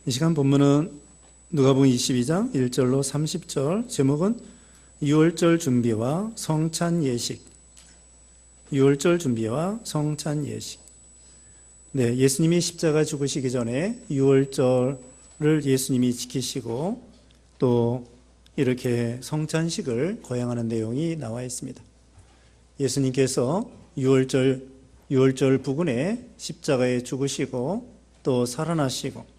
이 시간 본문은 누가복음 22장 1절로 30절, 제목은 유월절 준비와 성찬 예식. 유월절 준비와 성찬 예식. 네, 예수님이 십자가 죽으시기 전에 유월절을 예수님이 지키시고 또 이렇게 성찬식을 거행하는 내용이 나와 있습니다. 예수님께서 유월절 부근에 십자가에 죽으시고 또 살아나시고,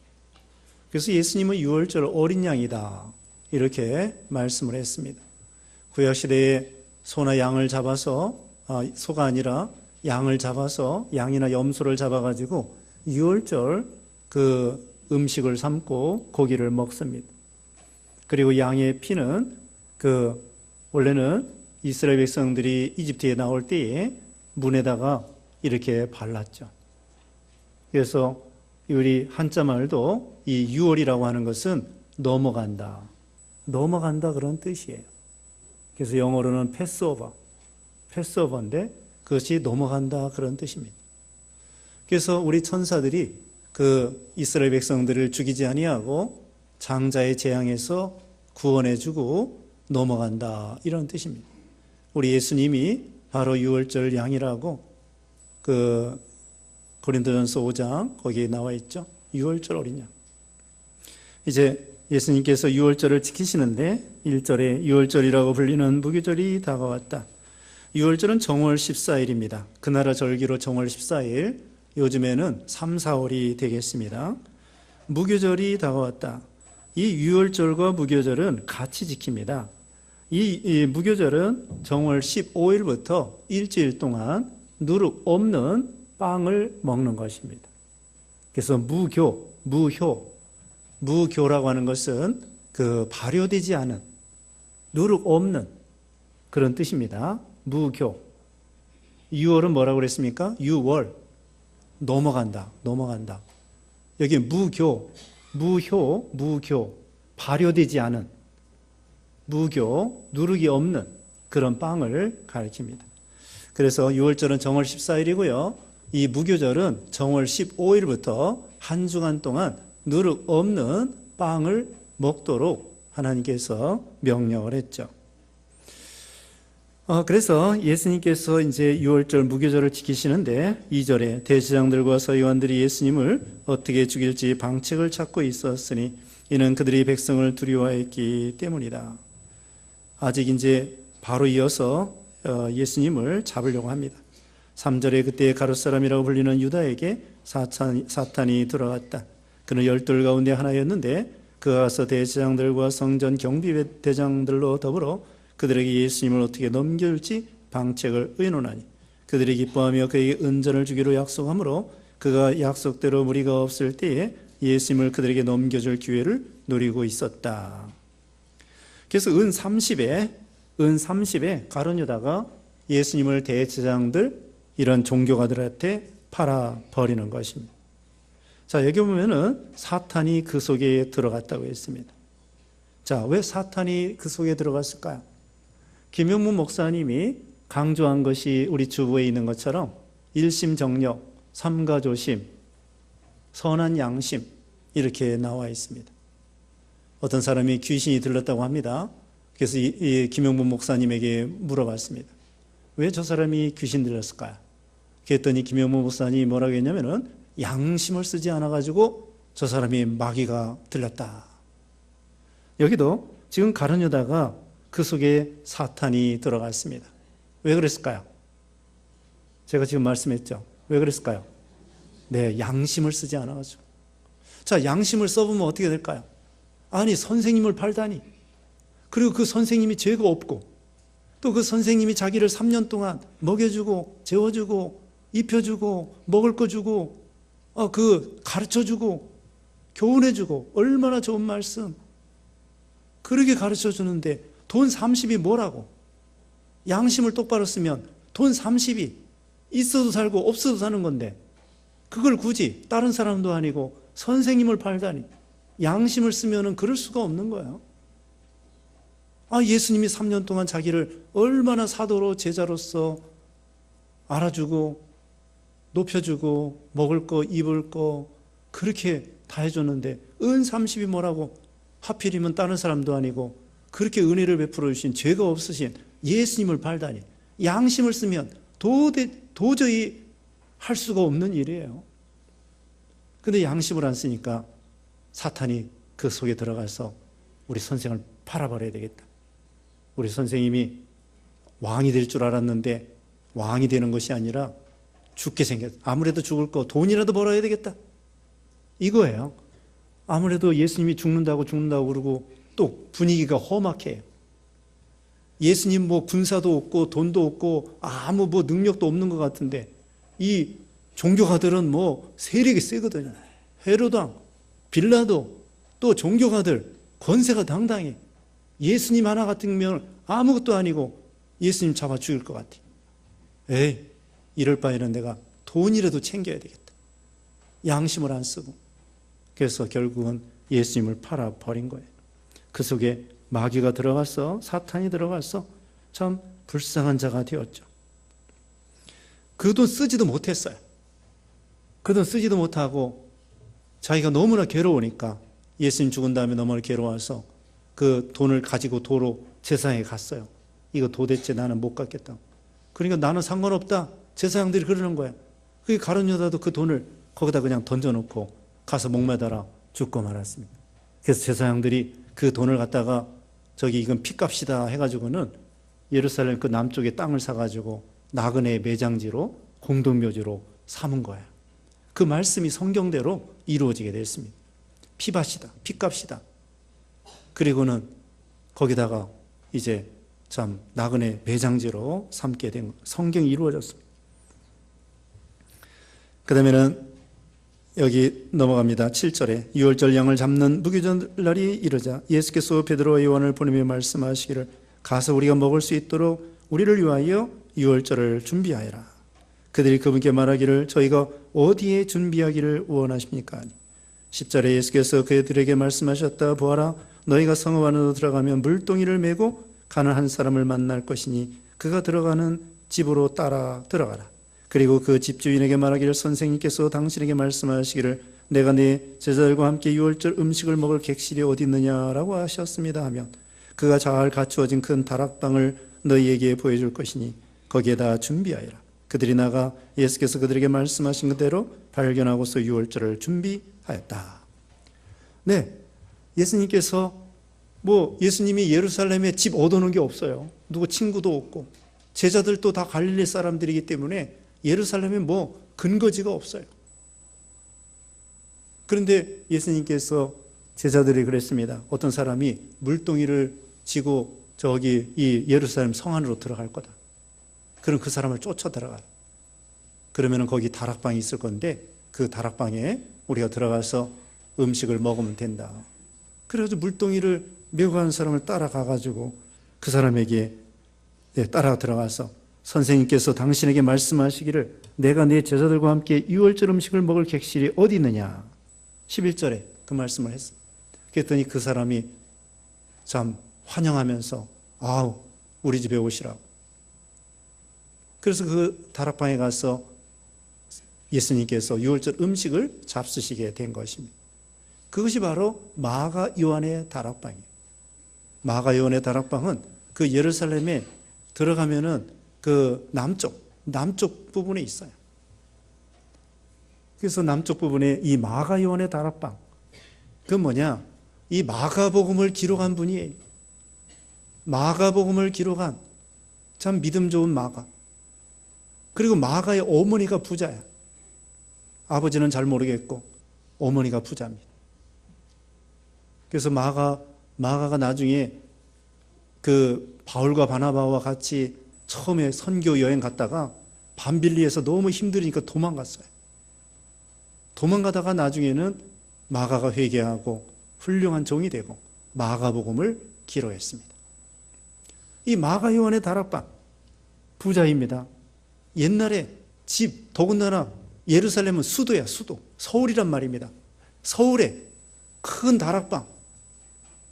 그래서 예수님은 유월절 어린 양이다 이렇게 말씀을 했습니다. 구약시대에 소나 양을 잡아서, 소가 아니라 양을 잡아서 양이나 염소를 잡아가지고 유월절 그 음식을 삶고 고기를 먹습니다. 그리고 양의 피는 원래는 이스라엘 백성들이 이집트에 나올 때에 문에다가 이렇게 발랐죠. 그래서 우리 한자 말도 이 유월이라고 하는 것은 넘어간다 그런 뜻이에요. 그래서 영어로는 패스오버인데 그것이 넘어간다 그런 뜻입니다. 그래서 우리 천사들이 그 이스라엘 백성들을 죽이지 아니하고 장자의 재앙에서 구원해주고 넘어간다 이런 뜻입니다. 우리 예수님이 바로 유월절 양이라고 고린도전서 5장 거기에 나와 있죠. 유월절 어린 양. 이제 예수님께서 유월절을 지키시는데 1절에 유월절이라고 불리는 무교절이 다가왔다. 유월절은 정월 14일입니다. 그 나라 절기로 정월 14일, 요즘에는 3, 4월이 되겠습니다. 무교절이 다가왔다. 이 유월절과 무교절은 같이 지킵니다. 이 무교절은 정월 15일부터 일주일 동안 누룩 없는 빵을 먹는 것입니다. 그래서 무교라고 하는 것은 발효되지 않은, 누룩 없는 그런 뜻입니다. 무교. 유월은 뭐라고 그랬습니까? 유월. 넘어간다. 여기 무교, 발효되지 않은, 무교, 누룩이 없는 그런 빵을 가리킵니다. 그래서 유월절은 정월 14일이고요. 이 무교절은 정월 15일부터 한 주간 동안 누룩 없는 빵을 먹도록 하나님께서 명령을 했죠. 그래서 예수님께서 이제 유월절 무교절을 지키시는데 2절에 대제사장들과 서기관들이 예수님을 어떻게 죽일지 방책을 찾고 있었으니 이는 그들이 백성을 두려워했기 때문이다. 아직 이제 바로 이어서 예수님을 잡으려고 합니다. 3절에 그때 가룟사람이라고 불리는 유다에게 사탄이 들어갔다. 그는 12 가운데 하나였는데 그가 가서 대제사장들과 성전 경비대장들로 더불어 그들에게 예수님을 어떻게 넘길지 방책을 의논하니 그들이 기뻐하며 그에게 은전을 주기로 약속하므로 그가 약속대로 무리가 없을 때에 예수님을 그들에게 넘겨줄 기회를 노리고 있었다. 그래서 은 30에 가룟 유다가 예수님을 대제사장들 이런 종교가들한테 팔아버리는 것입니다. 자, 여기 보면은 사탄이 그 속에 들어갔다고 했습니다. 자, 왜 사탄이 그 속에 들어갔을까요? 김용문 목사님이 강조한 것이 우리 주보에 있는 것처럼 일심정력, 삼가조심, 선한 양심 이렇게 나와 있습니다. 어떤 사람이 귀신이 들렸다고 합니다. 그래서 이 김용문 목사님에게 물어봤습니다. 왜 저 사람이 귀신 들렸을까요? 그랬더니 김용문 목사님이 뭐라고 했냐면은 양심을 쓰지 않아가지고 저 사람이 마귀가 들렸다. 여기도 지금 가룟 유다가 그 속에 사탄이 들어갔습니다. 왜 그랬을까요? 제가 지금 말씀했죠. 왜 그랬을까요? 네, 양심을 쓰지 않아가지고. 자, 양심을 써보면 어떻게 될까요? 아니, 선생님을 팔다니. 그리고 그 선생님이 죄가 없고 또 그 선생님이 자기를 3년 동안 먹여주고 재워주고 입혀주고 먹을 거 주고 가르쳐주고 교훈해주고 얼마나 좋은 말씀 그렇게 가르쳐주는데 돈 30이 뭐라고? 양심을 똑바로 쓰면 돈 30이 있어도 살고 없어도 사는 건데 그걸 굳이 다른 사람도 아니고 선생님을 팔다니. 양심을 쓰면은 그럴 수가 없는 거예요. 예수님이 3년 동안 자기를 얼마나 사도로 제자로서 알아주고 높여주고 먹을 거 입을 거 그렇게 다 해줬는데 은 30이 뭐라고? 하필이면 다른 사람도 아니고 그렇게 은혜를 베풀어 주신 죄가 없으신 예수님을 팔다니. 양심을 쓰면 도저히 할 수가 없는 일이에요. 근데 양심을 안 쓰니까 사탄이 그 속에 들어가서 우리 선생을 팔아버려야 되겠다. 우리 선생님이 왕이 될 줄 알았는데 왕이 되는 것이 아니라 죽게 생겼다. 아무래도 죽을 거 돈이라도 벌어야 되겠다. 이거예요. 아무래도 예수님이 죽는다고 그러고 또 분위기가 험악해요. 예수님 뭐 군사도 없고 돈도 없고 아무 뭐 능력도 없는 것 같은데 이 종교가들은 뭐 세력이 세거든요. 헤로당, 빌라도 또 종교가들 권세가 당당해. 예수님 하나 같으면 아무것도 아니고 예수님 잡아 죽일 것 같아. 에이, 이럴 바에는 내가 돈이라도 챙겨야 되겠다. 양심을 안 쓰고. 그래서 결국은 예수님을 팔아버린 거예요. 그 속에 마귀가 들어가서 사탄이 들어가서 참 불쌍한 자가 되었죠. 그 돈 쓰지도 못했어요. 그 돈 쓰지도 못하고 자기가 너무나 괴로우니까 예수님 죽은 다음에 너무나 괴로워서 그 돈을 가지고 도로 제사장에 갔어요. 이거 도대체 나는 못 갚겠다. 그러니까 나는 상관없다. 제사장들이 그러는 거야. 그 가룟 유다도 그 돈을 거기다 그냥 던져놓고 가서 목매달아 죽고 말았습니다. 그래서 제사장들이 그 돈을 갖다가 저기 이건 핏값이다 해가지고는 예루살렘 그 남쪽에 땅을 사가지고 나그네 매장지로 공동묘지로 삼은 거예요. 그 말씀이 성경대로 이루어지게 됐습니다. 피밭이다, 핏값이다. 그리고는 거기다가 이제 참 나그네 매장지로 삼게 된 성경이 이루어졌습니다. 그 다음에는 여기 넘어갑니다. 7절에 유월절 양을 잡는 무교절날이 이르자 예수께서 베드로와 요한을 보내며 말씀하시기를 가서 우리가 먹을 수 있도록 우리를 위하여 유월절을 준비하여라. 그들이 그분께 말하기를 저희가 어디에 준비하기를 원하십니까? 10절에 예수께서 그들에게 말씀하셨다. 보아라, 너희가 성읍 안으로 들어가면 물동이를 메고 가는 한 사람을 만날 것이니 그가 들어가는 집으로 따라 들어가라. 그리고 그 집주인에게 말하기를 선생님께서 당신에게 말씀하시기를 내가 네 제자들과 함께 유월절 음식을 먹을 객실이 어디 있느냐라고 하셨습니다 하면 그가 잘 갖추어진 큰 다락방을 너희에게 보여줄 것이니 거기에다 준비하여라. 그들이 나가 예수께서 그들에게 말씀하신 그대로 발견하고서 유월절을 준비하였다. 네, 예수님께서 예수님이 예루살렘에 집 얻어놓은 게 없어요. 누구 친구도 없고 제자들도 다 갈릴리 사람들이기 때문에 예루살렘에 근거지가 없어요. 그런데 예수님께서 제자들이 그랬습니다. 어떤 사람이 물동이를 지고 저기 이 예루살렘 성 안으로 들어갈 거다. 그럼 그 사람을 쫓아 들어가라. 그러면 거기 다락방이 있을 건데 그 다락방에 우리가 들어가서 음식을 먹으면 된다. 그래서 물동이를 메고 가는 사람을 따라가가지고 그 사람에게 따라 들어가서 선생님께서 당신에게 말씀하시기를 내가 네 제자들과 함께 유월절 음식을 먹을 객실이 어디 있느냐. 11절에 그 말씀을 했습니다. 그랬더니 그 사람이 참 환영하면서 아우 우리 집에 오시라고. 그래서 그 다락방에 가서 예수님께서 유월절 음식을 잡수시게 된 것입니다. 그것이 바로 마가 요한의 다락방이에요. 마가 요한의 다락방은 그 예루살렘에 들어가면은 그 남쪽 부분에 있어요. 그래서 남쪽 부분에 이 마가 요한의 다락방, 그 뭐냐? 이 마가복음을 기록한 분이에요. 마가복음을 기록한 참 믿음 좋은 마가. 그리고 마가의 어머니가 부자야. 아버지는 잘 모르겠고 어머니가 부자입니다. 그래서 마가가 나중에 그 바울과 바나바와 같이 처음에 선교 여행 갔다가 밤빌리에서 너무 힘들으니까 도망갔어요. 도망가다가 나중에는 마가가 회개하고 훌륭한 종이 되고 마가복음을 기록했습니다. 이 마가 요한의 다락방 부자입니다. 옛날에 집, 더군다나 예루살렘은 수도야, 수도. 서울이란 말입니다. 서울에 큰 다락방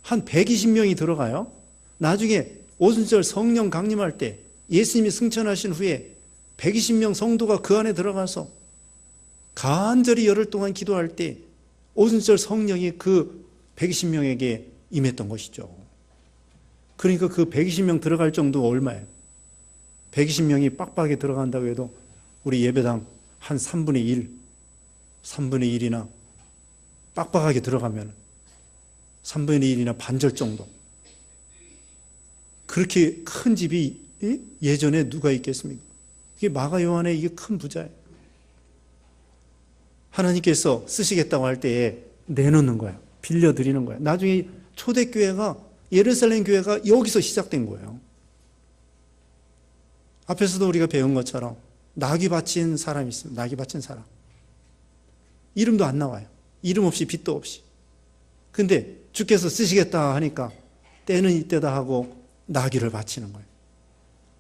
한 120명이 들어가요. 나중에 오순절 성령 강림할 때 예수님이 승천하신 후에 120명 성도가 그 안에 들어가서 간절히 열흘 동안 기도할 때 오순절 성령이 그 120명에게 임했던 것이죠. 그러니까 그 120명 들어갈 정도가 얼마예요? 120명이 빡빡하게 들어간다고 해도 우리 예배당 한 3분의 1, 3분의 1이나 빡빡하게 들어가면 3분의 1이나 반절 정도. 그렇게 큰 집이 예전에 누가 있겠습니까? 이게 마가 요한의 이게 큰 부자예요. 하나님께서 쓰시겠다고 할 때에 내놓는 거예요. 빌려드리는 거예요. 나중에 초대교회가 예루살렘 교회가 여기서 시작된 거예요. 앞에서도 우리가 배운 것처럼 낙이 바친 사람이 있습니다. 낙이 바친 사람. 이름도 안 나와요. 이름 없이 빚도 없이. 근데 주께서 쓰시겠다 하니까 때는 이때다 하고 나귀를 바치는 거예요.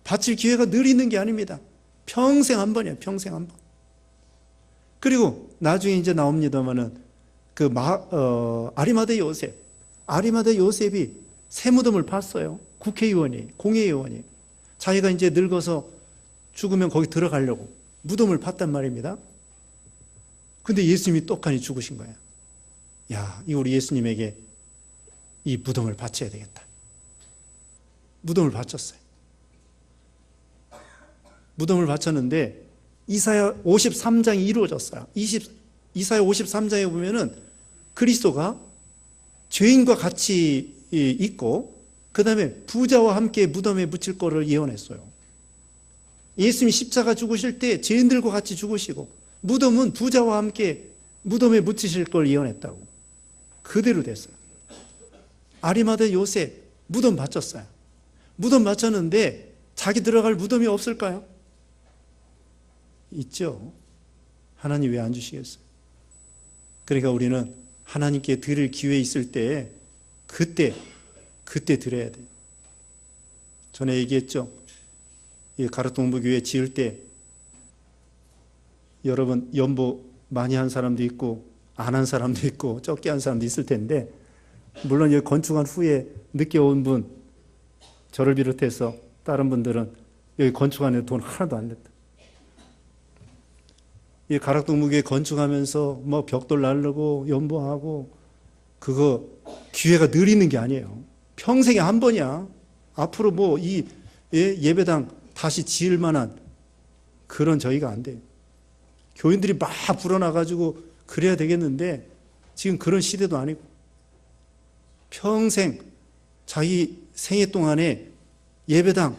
바칠 기회가 늘 있는 게 아닙니다. 평생 한 번이에요. 평생 한 번. 그리고 나중에 이제 나옵니다만은 아리마대 요셉. 아리마대 요셉이 세무덤을 팠어요. 국회의원이, 공회의원이. 자기가 이제 늙어서 죽으면 거기 들어가려고 무덤을 팠단 말입니다. 근데 예수님이 똑하니 죽으신 거예요. 야, 이 우리 예수님에게 이 무덤을 바쳐야 되겠다. 무덤을 바쳤어요. 무덤을 바쳤는데 이사야 53장이 이루어졌어요. 이사야 53장에 보면은 그리스도가 죄인과 같이 있고 그 다음에 부자와 함께 무덤에 묻힐 거를 예언했어요. 예수님이 십자가 죽으실 때 죄인들과 같이 죽으시고 무덤은 부자와 함께 무덤에 묻히실 걸 예언했다고. 그대로 됐어요. 아리마대 요셉 무덤 바쳤어요. 무덤 바쳤는데 자기 들어갈 무덤이 없을까요? 있죠. 하나님 왜 안 주시겠어요? 그러니까 우리는 하나님께 드릴 기회 있을 때 그때 드려야 돼요. 전에 얘기했죠. 이 가락동부교회 지을 때 여러분 연보 많이 한 사람도 있고 안 한 사람도 있고 적게 한 사람도 있을 텐데 물론 여기 건축한 후에 늦게 온 분 저를 비롯해서 다른 분들은 여기 건축하는데 돈 하나도 안 냈다. 이 가락동무교회 건축하면서 뭐 벽돌 나르고 연보하고 그거 기회가 늘 있는 게 아니에요. 평생에 한 번이야. 앞으로 뭐 이 예배당 다시 지을 만한 그런 저희가 안 돼요. 교인들이 막 불어나가지고 그래야 되겠는데 지금 그런 시대도 아니고 평생 자기 생애 동안에 예배당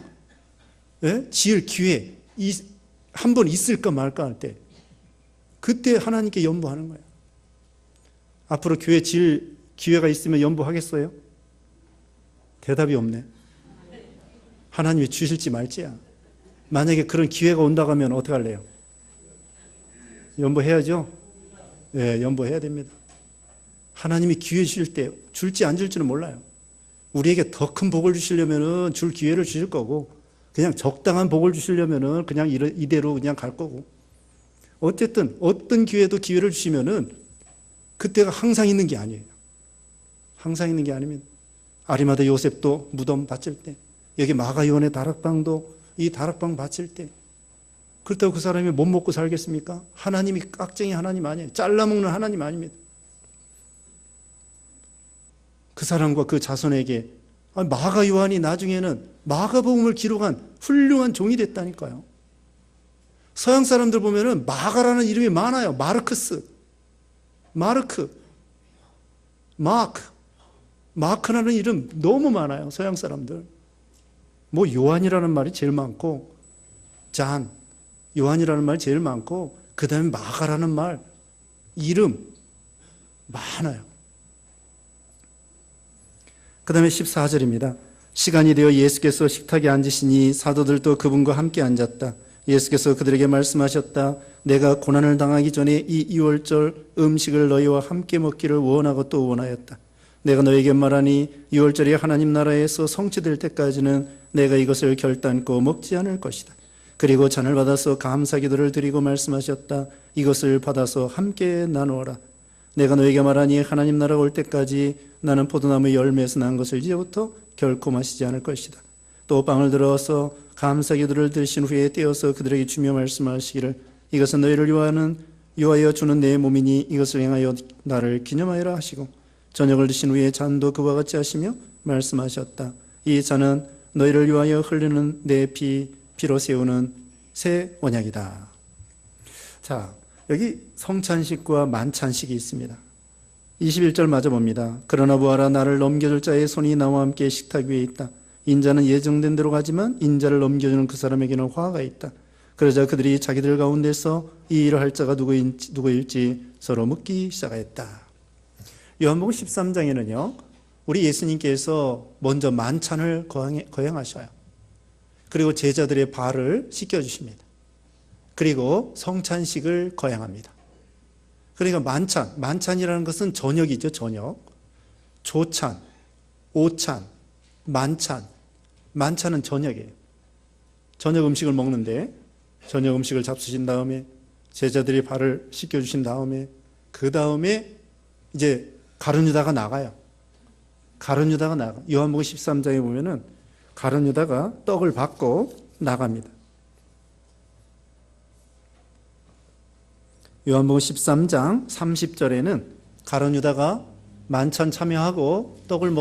지을 기회 한 번 있을까 말까 할 때 그때 하나님께 연보하는 거예요. 앞으로 교회 지을 기회가 있으면 연보하겠어요? 대답이 없네. 하나님이 주실지 말지야. 만약에 그런 기회가 온다고 하면 어떻게 할래요? 연보해야죠? 네, 연보해야 됩니다. 하나님이 기회 주실 때 줄지 안 줄지는 몰라요. 우리에게 더 큰 복을 주시려면은 줄 기회를 주실 거고 그냥 적당한 복을 주시려면은 그냥 이대로 그냥 갈 거고 어쨌든 어떤 기회도 기회를 주시면은 그때가 항상 있는 게 아니에요. 항상 있는 게 아닙니다. 아리마대 요셉도 무덤 바칠 때 여기 마가요한의 다락방도 이 다락방 바칠 때 그렇다고 그 사람이 못 먹고 살겠습니까? 하나님이 깍쟁이 하나님 아니에요. 잘라먹는 하나님 아닙니다. 그 사람과 그 자손에게 마가 요한이 나중에는 마가복음을 기록한 훌륭한 종이 됐다니까요. 서양 사람들 보면은 마가라는 이름이 많아요. 마르크스, 마르크, 마크라는 이름 너무 많아요. 서양 사람들. 뭐 요한이라는 말이 제일 많고 요한이라는 말이 제일 많고 그 다음에 마가라는 말 이름 많아요. 그 다음에 14절입니다. 시간이 되어 예수께서 식탁에 앉으시니 사도들도 그분과 함께 앉았다. 예수께서 그들에게 말씀하셨다. 내가 고난을 당하기 전에 이 유월절 음식을 너희와 함께 먹기를 원하고 또 원하였다. 내가 너에게 말하니 유월절이 하나님 나라에서 성취될 때까지는 내가 이것을 결단코 먹지 않을 것이다. 그리고 잔을 받아서 감사기도를 드리고 말씀하셨다. 이것을 받아서 함께 나누어라. 내가 너에게 말하니 하나님 나라가 올 때까지 나는 포도나무 열매에서 난 것을 이제부터 결코 마시지 않을 것이다. 또 빵을 들어서 감사기도를 드신 후에 떼어서 그들에게 주며 말씀하시기를 이것은 너희를 위하는 요하여 주는 내 몸이니 이것을 행하여 나를 기념하여라 하시고 저녁을 드신 후에 잔도 그와 같이 하시며 말씀하셨다. 이 잔은 너희를 위하여 흘리는 내 피로 세우는 새 언약이다. 자, 여기 성찬식과 만찬식이 있습니다. 21절 맞아 봅니다. 그러나 보아라, 나를 넘겨줄 자의 손이 나와 함께 식탁 위에 있다. 인자는 예정된 대로 가지만 인자를 넘겨주는 그 사람에게는 화가 있다. 그러자 그들이 자기들 가운데서 이 일을 할 자가 누구일지 서로 묻기 시작했다. 요한복음 13장에는요, 우리 예수님께서 먼저 만찬을 거행하셔요. 그리고 제자들의 발을 씻겨주십니다. 그리고 성찬식을 거행합니다. 그러니까 만찬이라는 것은 저녁이죠, 저녁. 조찬, 오찬, 만찬은 저녁이에요. 저녁 음식을 먹는데 저녁 음식을 잡수신 다음에 제자들이 발을 씻겨주신 다음에 그 다음에 이제 가룟 유다가 나가요. 가룟 유다가 나가. 요한복음 13장에 보면은 가룟 유다가 떡을 받고 나갑니다. 요한복음 13장 30절에는 가룟 유다가 만찬 참여하고 떡을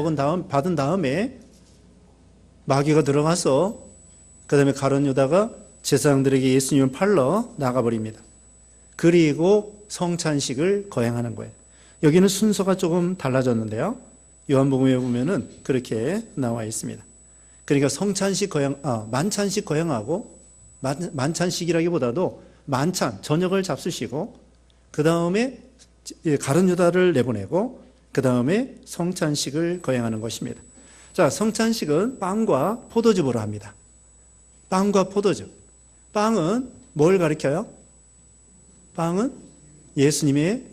받은 다음에 마귀가 들어가서 그 다음에 가룟 유다가 제사장들에게 예수님을 팔러 나가버립니다. 그리고 성찬식을 거행하는 거예요. 여기는 순서가 조금 달라졌는데요. 요한복음에 보면은 그렇게 나와 있습니다. 그러니까 만찬식 거행하고 만찬식이라기보다도 저녁을 잡수시고 그 다음에 가룟 유다를 내보내고 그 다음에 성찬식을 거행하는 것입니다. 자, 성찬식은 빵과 포도즙으로 합니다. 빵과 포도즙. 빵은 뭘 가리켜요? 빵은 예수님의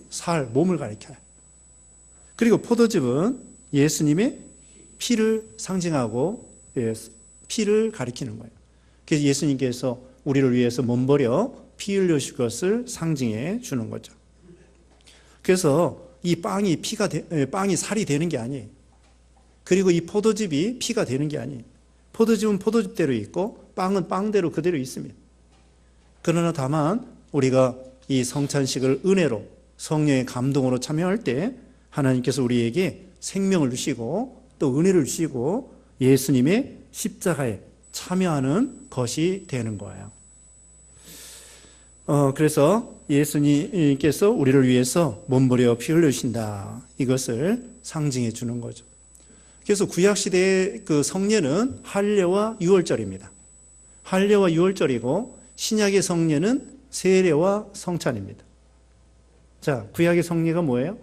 몸을 가리켜요. 그리고 포도즙은 예수님의 피를 상징하고 피를 가리키는 거예요. 그래서 예수님께서 우리를 위해서 몸버려 피 흘려주실 것을 상징해 주는 거죠. 그래서 이 빵이 살이 되는 게 아니에요. 그리고 이 포도즙이 피가 되는 게 아니에요. 포도즙은 포도즙대로 있고 빵은 빵대로 그대로 있습니다. 그러나 다만 우리가 이 성찬식을 은혜로 성령의 감동으로 참여할 때 하나님께서 우리에게 생명을 주시고 또 은혜를 주시고 예수님의 십자가에 참여하는 것이 되는 거예요. 그래서 예수님께서 우리를 위해서 몸부려 피 흘려주신다. 이것을 상징해 주는 거죠. 그래서 구약시대의 그 성례는 할례와 유월절입니다. 할례와 유월절이고 신약의 성례는 세례와 성찬입니다. 자, 구약의 성례가 뭐예요?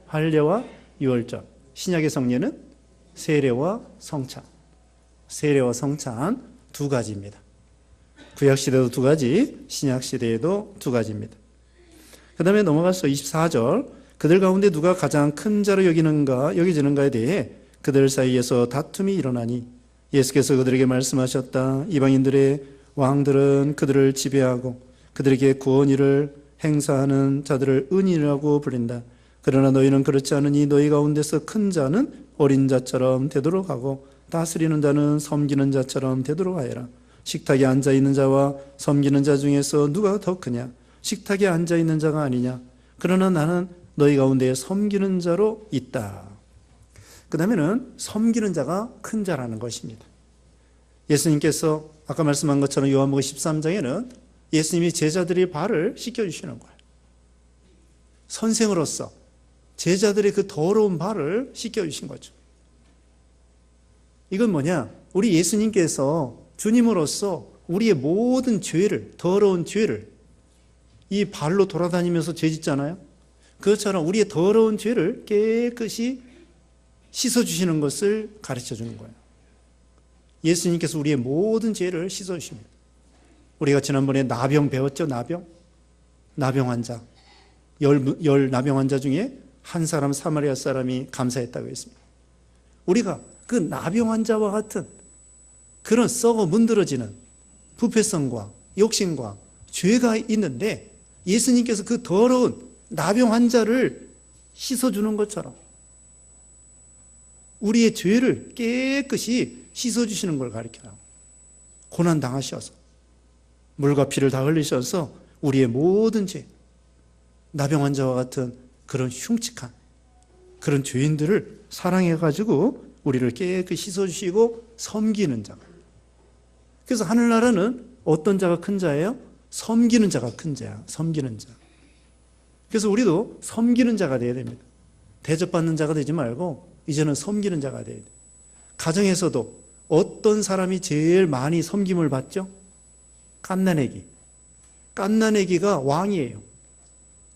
할례와 유월절. 신약의 성례는 세례와 성찬. 세례와 성찬 두 가지입니다. 구약시대도 두 가지, 신약시대에도 두 가지입니다. 그 다음에 넘어가서 24절. 그들 가운데 누가 가장 큰 자로 여기지는가에 대해 그들 사이에서 다툼이 일어나니 예수께서 그들에게 말씀하셨다. 이방인들의 왕들은 그들을 지배하고 그들에게 구원의를 행사하는 자들을 은인이라고 부른다. 그러나 너희는 그렇지 않으니 너희 가운데서 큰 자는 어린 자처럼 되도록 하고 다스리는 자는 섬기는 자처럼 되도록 하여라. 식탁에 앉아있는 자와 섬기는 자 중에서 누가 더 크냐? 식탁에 앉아있는 자가 아니냐? 그러나 나는 너희 가운데 섬기는 자로 있다. 그 다음에는 섬기는 자가 큰 자라는 것입니다. 예수님께서 아까 말씀한 것처럼 요한복음 13장에는 예수님이 제자들의 발을 씻겨주시는 거예요. 선생으로서 제자들의 그 더러운 발을 씻겨주신 거죠. 이건 뭐냐? 우리 예수님께서 주님으로서 우리의 모든 더러운 죄를 이 발로 돌아다니면서 죄 짓잖아요. 그것처럼 우리의 더러운 죄를 깨끗이 씻어주시는 것을 가르쳐 주는 거예요. 예수님께서 우리의 모든 죄를 씻어주십니다. 우리가 지난번에 나병 배웠죠? 나병 환자. 열 나병 환자 중에 한 사람 사마리아 사람이 감사했다고 했습니다. 우리가 그 나병 환자와 같은 그런 썩어 문드러지는 부패성과 욕심과 죄가 있는데 예수님께서 그 더러운 나병 환자를 씻어주는 것처럼 우리의 죄를 깨끗이 씻어주시는 걸 가르쳐요. 고난당하셔서 물과 피를 다 흘리셔서 우리의 모든 죄, 나병 환자와 같은 그런 흉측한 그런 죄인들을 사랑해가지고 우리를 깨끗이 씻어주시고 섬기는 자. 그래서 하늘나라는 어떤 자가 큰 자예요? 섬기는 자가 큰 자야. 섬기는 자. 그래서 우리도 섬기는 자가 되어야 됩니다. 대접받는 자가 되지 말고 이제는 섬기는 자가 되어야 돼요. 가정에서도 어떤 사람이 제일 많이 섬김을 받죠? 갓난아기. 갓난아기가 왕이에요.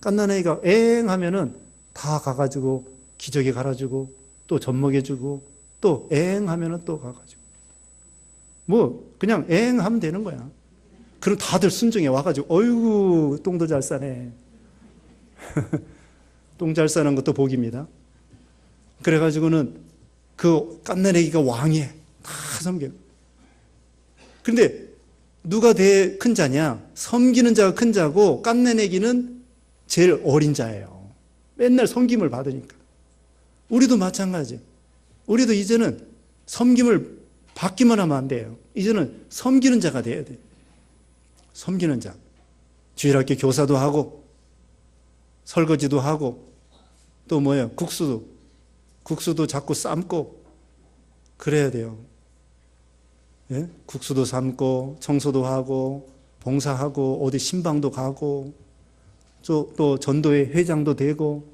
갓난아기가 엥 하면은 다 가가지고 기저귀 갈아주고 또 젖 먹여주고 또 엥 하면은 또 가가지고 뭐 그냥 엥 하면 되는 거야. 그럼 다들 순종해 와가지고 어이구 똥도 잘 싸네. 똥 잘 싸는 것도 복입니다. 그래가지고는 그 갓난아기가 왕이에 다 섬겨요. 그런데 누가 더 큰 자냐? 섬기는 자가 큰 자고 갓난아기는 제일 어린 자예요. 맨날 섬김을 받으니까. 우리도 마찬가지. 우리도 이제는 섬김을 받기만 하면 안 돼요. 이제는 섬기는 자가 돼야 돼요. 섬기는 자. 주일학교 교사도 하고 설거지도 하고 또 뭐예요? 국수도 자꾸 삶고 그래야 돼요. 예? 국수도 삶고 청소도 하고 봉사하고 어디 신방도 가고 또 전도회 회장도 되고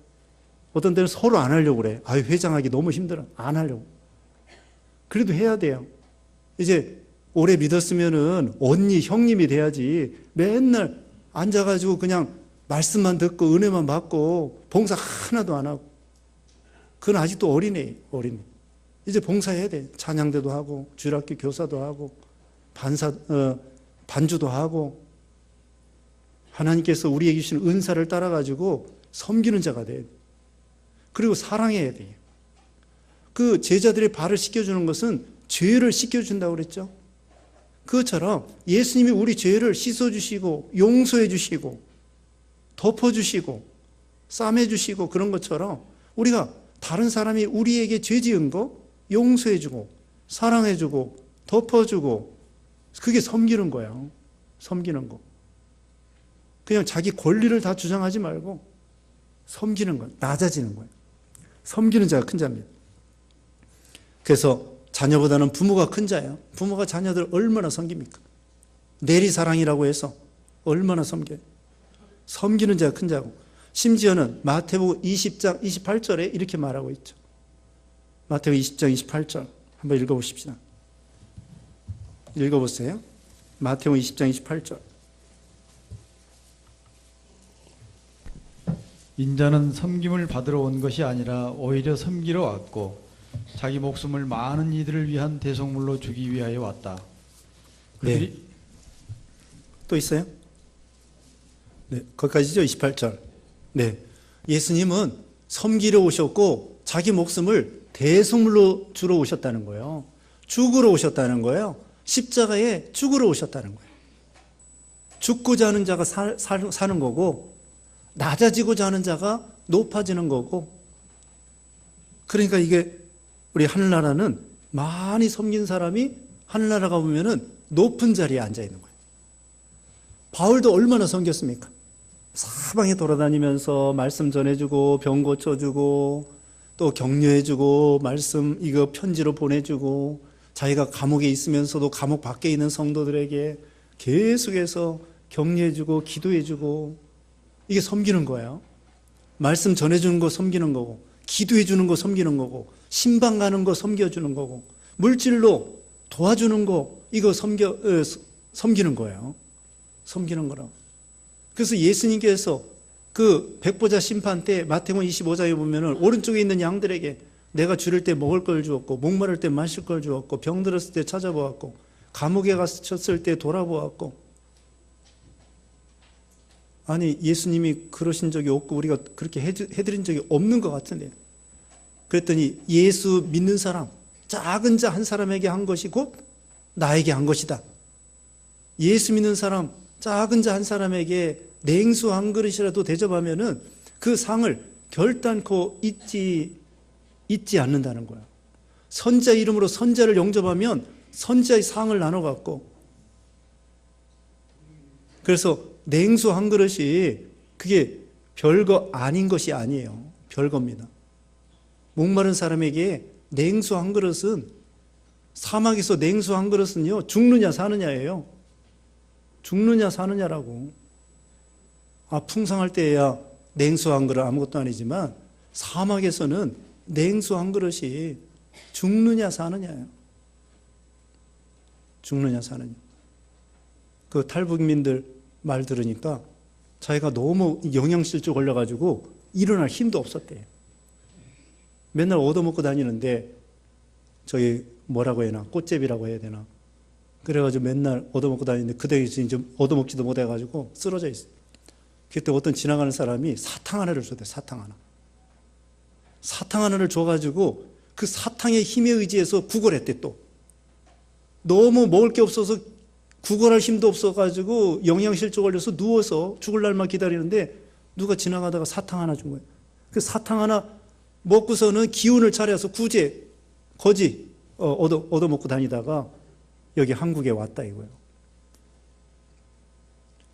어떤 때는 서로 안 하려고 그래. 아유 회장하기 너무 힘들어. 안 하려고. 그래도 해야 돼요. 이제 오래 믿었으면은 언니 형님이 돼야지 맨날 앉아가지고 그냥 말씀만 듣고 은혜만 받고 봉사 하나도 안 하고 그건 아직도 어린애. 이제 봉사해야 돼. 찬양대도 하고 주일학교 교사도 하고 반주도 하고 하나님께서 우리에게 주신 은사를 따라가지고 섬기는 자가 돼야 돼. 그리고 사랑해야 돼요. 그 제자들의 발을 씻겨주는 것은 죄를 씻겨준다고 그랬죠. 그것처럼 예수님이 우리 죄를 씻어주시고 용서해주시고 덮어주시고 싸매주시고 그런 것처럼 우리가 다른 사람이 우리에게 죄 지은 거 용서해주고 사랑해주고 덮어주고 그게 섬기는 거예요. 섬기는 거. 그냥 자기 권리를 다 주장하지 말고 섬기는 거예요. 낮아지는 거예요. 섬기는 자가 큰 자입니다. 그래서 자녀보다는 부모가 큰 자예요. 부모가 자녀들 얼마나 섬깁니까? 내리사랑이라고 해서 얼마나 섬겨요. 섬기는 자가 큰 자고 심지어는 마태복음 20장 28절에 이렇게 말하고 있죠. 마태복음 20장 28절 한번 읽어보십시다. 읽어보세요. 마태복음 20장 28절. 인자는 섬김을 받으러 온 것이 아니라 오히려 섬기러 왔고 자기 목숨을 많은 이들을 위한 대속물로 주기 위하여 왔다. 네. 또 있어요? 네, 거기까지죠. 28절. 네, 예수님은 섬기러 오셨고 자기 목숨을 대속물로 주러 오셨다는 거예요. 죽으러 오셨다는 거예요. 십자가에 죽으러 오셨다는 거예요. 죽고자 하는 자가 사는 거고 낮아지고자 하는 자가 높아지는 거고 그러니까 이게 우리 하늘나라는 많이 섬긴 사람이 하늘나라가 보면은 높은 자리에 앉아 있는 거예요. 바울도 얼마나 섬겼습니까? 사방에 돌아다니면서 말씀 전해주고 병 고쳐주고 또 격려해주고 말씀 이거 편지로 보내주고 자기가 감옥에 있으면서도 감옥 밖에 있는 성도들에게 계속해서 격려해주고 기도해주고 이게 섬기는 거예요. 말씀 전해주는 거 섬기는 거고 기도해주는 거 섬기는 거고 신방 가는 거 섬겨주는 거고 물질로 도와주는 거 이거 섬기는 거예요. 섬기는 거라고. 그래서 예수님께서 그 백보자 심판 때 마태복음 25장에 보면은 오른쪽에 있는 양들에게 내가 줄일 때 먹을 걸 주었고 목마를 때 마실 걸 주었고 병들었을 때 찾아보았고 감옥에 갇혔을 때 돌아보았고 아니 예수님이 그러신 적이 없고 우리가 그렇게 해드린 적이 없는 것 같은데 그랬더니 예수 믿는 사람 작은 자 한 사람에게 한 것이 곧 나에게 한 것이다. 예수 믿는 사람 작은 자 한 사람에게 냉수 한 그릇이라도 대접하면은 그 상을 결단코 잊지 않는다는 거야. 선자 이름으로 선자를 영접하면 선자의 상을 나눠 갖고 그래서 냉수 한 그릇이 그게 별거 아닌 것이 아니에요. 별겁니다. 목마른 사람에게 냉수 한 그릇은, 사막에서 냉수 한 그릇은요, 죽느냐 사느냐예요. 죽느냐 사느냐라고. 풍성할 때야 냉수 한 그릇 아무것도 아니지만 사막에서는 냉수 한 그릇이 죽느냐 사느냐예요. 죽느냐 사느냐. 그 탈북민들 말 들으니까 자기가 너무 영양실조 걸려가지고 일어날 힘도 없었대요. 맨날 얻어먹고 다니는데 저기 뭐라고 해야 되나, 꽃제비라고 해야 되나, 그래가지고 맨날 얻어먹고 다니는데 그 댁에서 이제 얻어먹지도 못해가지고 쓰러져 있어요. 그때 어떤 지나가는 사람이 사탕 하나를 줬대. 사탕 하나. 사탕 하나를 줘가지고 그 사탕의 힘에 의지해서 구걸했대. 또 너무 먹을 게 없어서 구걸할 힘도 없어가지고 영양실조 걸려서 누워서 죽을 날만 기다리는데 누가 지나가다가 사탕 하나 준 거예요. 그 사탕 하나 먹고서는 기운을 차려서 거지 얻어먹고 다니다가 여기 한국에 왔다 이거예요.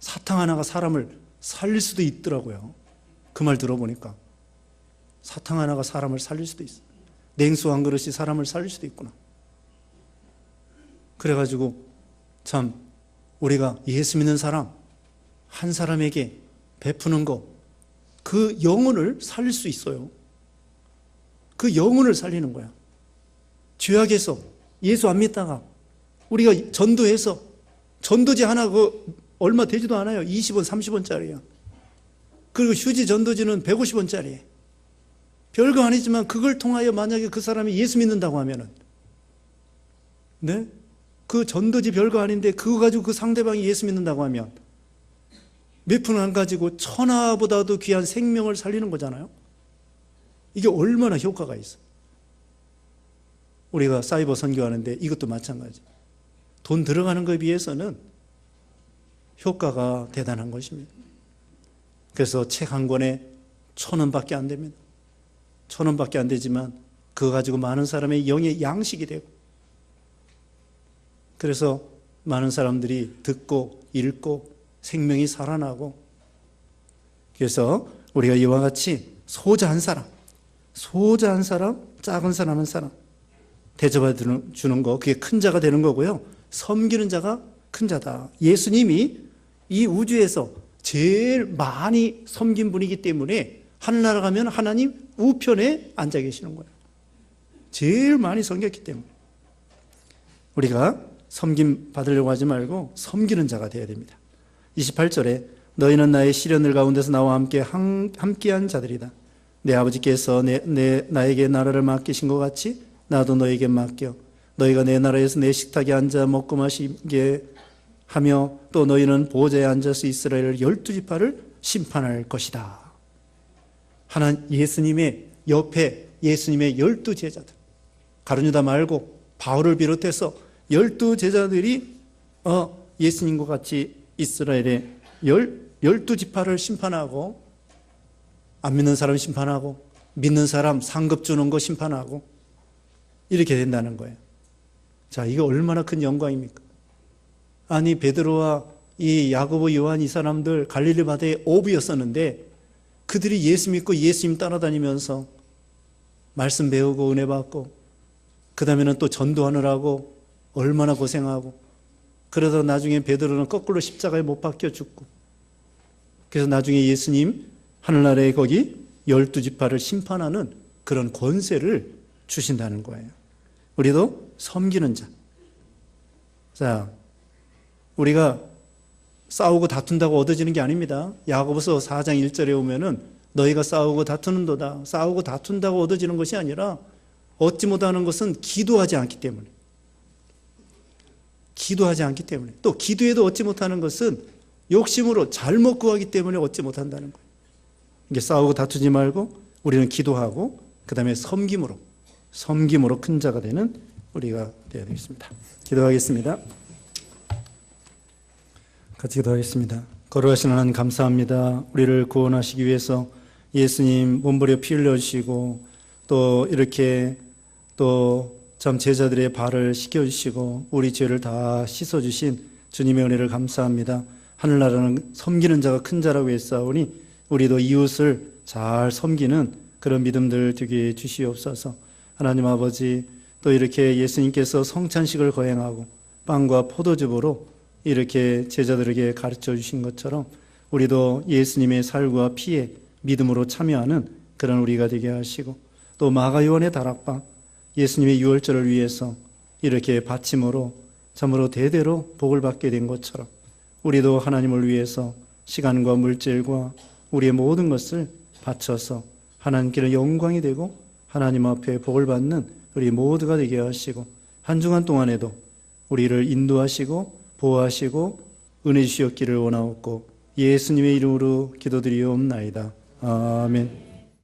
사탕 하나가 사람을 살릴 수도 있더라고요. 그 말 들어보니까 사탕 하나가 사람을 살릴 수도 있어. 냉수 한 그릇이 사람을 살릴 수도 있구나. 그래가지고 참 우리가 예수 믿는 사람 한 사람에게 베푸는 거, 그 영혼을 살릴 수 있어요. 그 영혼을 살리는 거야. 죄악에서 예수 안 믿다가 우리가 전도해서, 전도지 하나 얼마 되지도 않아요. 20원, 30원짜리야. 그리고 휴지 전도지는 150원짜리. 별거 아니지만 그걸 통하여 만약에 그 사람이 예수 믿는다고 하면은, 네? 그 전도지 별거 아닌데 그거 가지고 그 상대방이 예수 믿는다고 하면 몇 푼 안 가지고 천하보다도 귀한 생명을 살리는 거잖아요. 이게 얼마나 효과가 있어. 우리가 사이버 선교하는데 이것도 마찬가지. 돈 들어가는 것에 비해서는 효과가 대단한 것입니다. 그래서 책 한 권에 1,000원밖에 안 됩니다. 1,000원밖에 안 되지만 그거 가지고 많은 사람의 영의 양식이 되고, 그래서 많은 사람들이 듣고 읽고 생명이 살아나고, 그래서 우리가 이와 같이 소자 한 사람, 작은 사람 한 사람 대접해 주는 거, 그게 큰 자가 되는 거고요. 섬기는 자가 큰 자다. 예수님이 이 우주에서 제일 많이 섬긴 분이기 때문에 하늘나라 가면 하나님 우편에 앉아 계시는 거예요. 제일 많이 섬겼기 때문에 우리가 섬김 받으려고 하지 말고 섬기는 자가 되어야 됩니다. 28절에 너희는 나의 시련들 가운데서 나와 함께한 자들이다. 내 아버지께서 나에게 나라를 맡기신 것 같이 나도 너에게 맡겨 너희가 내 나라에서 내 식탁에 앉아 먹고 마시게 하며 또 너희는 보좌에 앉아서 이스라엘 12지파를 심판할 것이다. 예수님의 옆에 예수님의 12제자들, 가룟유다 말고 바울을 비롯해서 12제자들이 예수님과 같이 이스라엘의 12지파를 심판하고, 안 믿는 사람 심판하고, 믿는 사람 상급 주는 거 심판하고, 이렇게 된다는 거예요. 자, 이게 얼마나 큰 영광입니까? 아니, 베드로와 이 야고보, 요한 이 사람들 갈릴리 바다에 어부였었는데 그들이 예수 믿고 예수님 따라다니면서 말씀 배우고 은혜 받고, 그 다음에는 또 전도하느라고 얼마나 고생하고, 그러다 나중에 베드로는 거꾸로 십자가에 못 박혀 죽고, 그래서 나중에 예수님 하늘나라에 거기 12지파를 심판하는 그런 권세를 주신다는 거예요. 우리도 섬기는 자. 자, 우리가 싸우고 다툰다고 얻어지는 게 아닙니다. 야고보서 4장 1절에 오면은 너희가 싸우고 다투는도다. 싸우고 다툰다고 얻어지는 것이 아니라 얻지 못하는 것은 기도하지 않기 때문에. 또 기도해도 얻지 못하는 것은 욕심으로 잘못 구하기 때문에 얻지 못한다는 거예요. 이게 싸우고 다투지 말고 우리는 기도하고 그 다음에 섬김으로 큰 자가 되는 우리가 되어야 되겠습니다. 기도하겠습니다. 같이 기도하겠습니다. 거룩하신 하나님 감사합니다. 우리를 구원하시기 위해서 예수님 몸부려 피 흘려주시고 또 이렇게 또 참 제자들의 발을 씻겨주시고 우리 죄를 다 씻어주신 주님의 은혜를 감사합니다. 하늘나라는 섬기는 자가 큰 자라고 했사오니 우리도 이웃을 잘 섬기는 그런 믿음들 되게 해 주시옵소서. 하나님 아버지, 또 이렇게 예수님께서 성찬식을 거행하고 빵과 포도즙으로 이렇게 제자들에게 가르쳐 주신 것처럼 우리도 예수님의 살과 피에 믿음으로 참여하는 그런 우리가 되게 하시고, 또 마가요한의 다락방, 예수님의 유월절을 위해서 이렇게 바침으로 참으로 대대로 복을 받게 된 것처럼 우리도 하나님을 위해서 시간과 물질과 우리의 모든 것을 바쳐서 하나님께는 영광이 되고 하나님 앞에 복을 받는 우리 모두가 되게 하시고, 한 주간 동안에도 우리를 인도하시고 보호하시고 은혜 주시옵기를 원하옵고 예수님의 이름으로 기도드리옵나이다. 아멘.